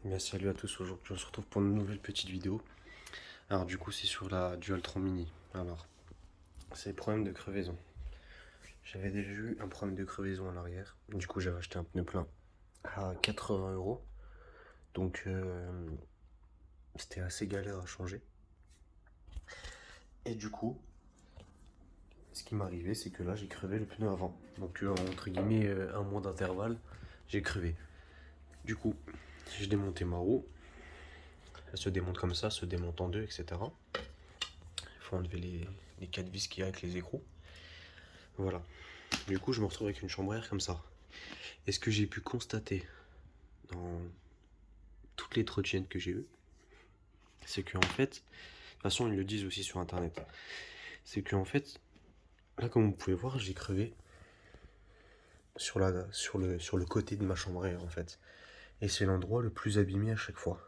Bien, salut à tous, aujourd'hui on se retrouve pour une nouvelle petite vidéo. Alors du coup c'est sur la Dualtron Mini. Alors c'est le problème de crevaison. J'avais déjà eu un problème de crevaison à l'arrière. Du coup j'avais acheté un pneu plein à 80 €. Donc c'était assez galère à changer. Et du coup ce qui m'est arrivé c'est que là j'ai crevé le pneu avant. Donc entre guillemets un mois d'intervalle j'ai crevé. Du coup j'ai démonté ma roue. Elle se démonte comme ça, se démonte en deux, etc. Il faut enlever les 4 vis qu'il y a avec les écrous. Voilà. Du coup, je me retrouve avec une chambre à air comme ça. Et ce que j'ai pu constater dans toutes les trottinettes que j'ai eues, c'est qu'en fait, de toute façon, ils le disent aussi sur internet, c'est qu'en fait, là, comme vous pouvez voir, j'ai crevé sur le côté de ma chambre à air en fait. Et c'est l'endroit le plus abîmé à chaque fois.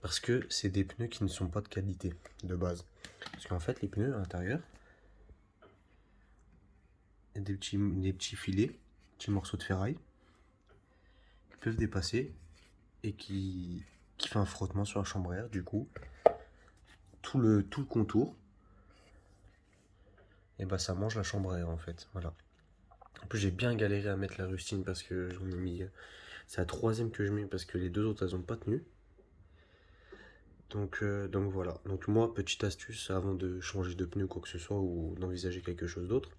Parce que c'est des pneus qui ne sont pas de qualité de base. Parce qu'en fait, les pneus à l'intérieur, il y a des petits filets, petits morceaux de ferraille qui peuvent dépasser et qui fait un frottement sur la chambre à air. Du coup, tout le contour, et bah ça mange la chambre à air en fait. Voilà. En plus, j'ai bien galéré à mettre la rustine parce que j'en ai mis. C'est la troisième que je mets parce que les deux autres elles ont pas tenu. Donc voilà. Donc moi, petite astuce avant de changer de pneu quoi que ce soit ou d'envisager quelque chose d'autre.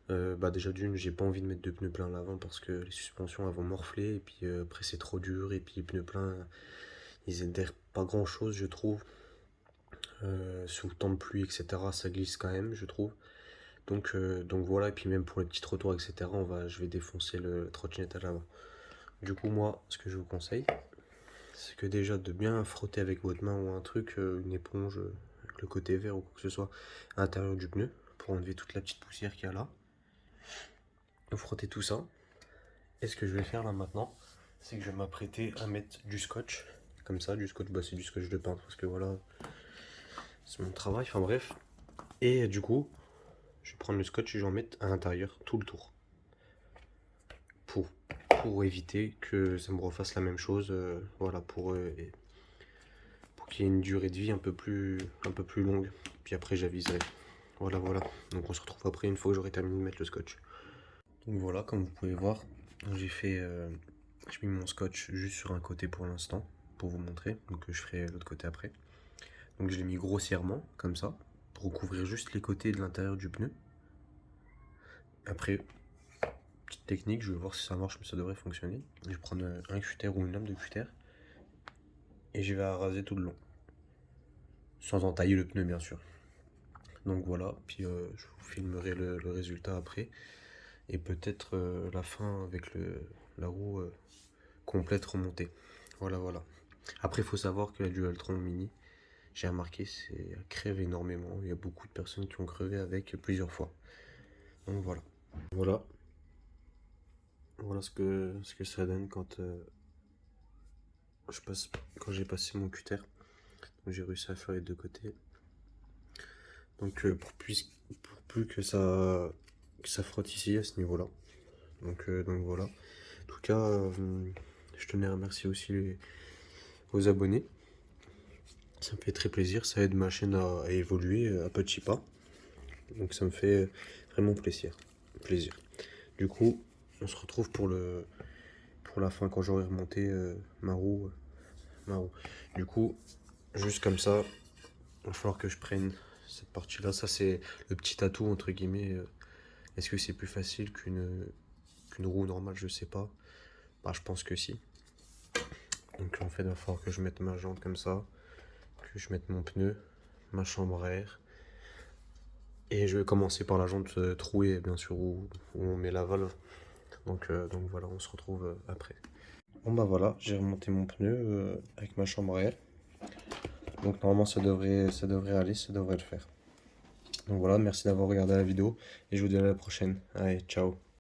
Bah déjà d'une, j'ai pas envie de mettre de pneus pleins à l'avant parce que les suspensions elles vont morfler et puis après c'est trop dur et puis les pneus pleins ils adhèrent pas grand chose je trouve. Sous le temps de pluie etc ça glisse quand même je trouve. Donc voilà, et puis même pour les petits trottoirs etc je vais défoncer le trottinette à l'avant. Du coup moi ce que je vous conseille c'est que déjà de bien frotter avec votre main ou un truc, une éponge avec le côté vert ou quoi que ce soit à l'intérieur du pneu pour enlever toute la petite poussière qu'il y a là. Vous frottez tout ça. Et ce que je vais faire là maintenant, c'est que je vais m'apprêter à mettre du scotch. Comme ça, du scotch, bah c'est du scotch de peintre parce que voilà, c'est mon travail, enfin bref. Et du coup, je vais prendre le scotch et je vais en mettre à l'intérieur tout le tour. Pour, pour éviter que ça me refasse la même chose, voilà, pour qu'il y ait une durée de vie un peu plus longue. Puis après j'aviserai. Voilà, voilà. Donc on se retrouve après une fois que j'aurai terminé de mettre le scotch. Donc voilà, comme vous pouvez voir, j'ai mis mon scotch juste sur un côté pour l'instant, pour vous montrer. Donc je ferai l'autre côté après. Donc je l'ai mis grossièrement, comme ça, pour recouvrir juste les côtés de l'intérieur du pneu. Après, petite technique, je vais voir si ça marche, mais ça devrait fonctionner. Je vais prendre un cutter ou une lame de cutter et je vais raser tout le long, sans entailler le pneu bien sûr. Donc voilà, puis je vous filmerai le résultat après et peut-être la fin avec la roue complète remontée. Voilà, voilà. Après, il faut savoir que la Dualtron Mini, j'ai remarqué, c'est crève énormément. Il y a beaucoup de personnes qui ont crevé avec plusieurs fois. Donc voilà. Voilà. Voilà ce que ça donne quand quand j'ai passé mon cutter. J'ai réussi à faire les deux côtés. Donc pour plus que ça frotte ici à ce niveau-là. Donc voilà. En tout cas, je tenais à remercier aussi vos abonnés. Ça me fait très plaisir, ça aide ma chaîne à évoluer à petits pas. Donc ça me fait vraiment plaisir. Du coup, on se retrouve pour la fin quand j'aurai remonté ma roue. Du coup, juste comme ça, il va falloir que je prenne cette partie-là. Ça c'est le petit atout entre guillemets. Est-ce que c'est plus facile qu'une roue normale? Je sais pas. Bah je pense que si. Donc en fait, il va falloir que je mette ma jante comme ça, que je mette mon pneu, ma chambre à air. Et je vais commencer par la jante trouée, bien sûr, où on met la valve. Donc voilà, on se retrouve après. Bon bah voilà, j'ai remonté mon pneu avec ma chambre à air. Donc normalement ça devrait aller, ça devrait le faire. Donc voilà, merci d'avoir regardé la vidéo et je vous dis à la prochaine. Allez, ciao.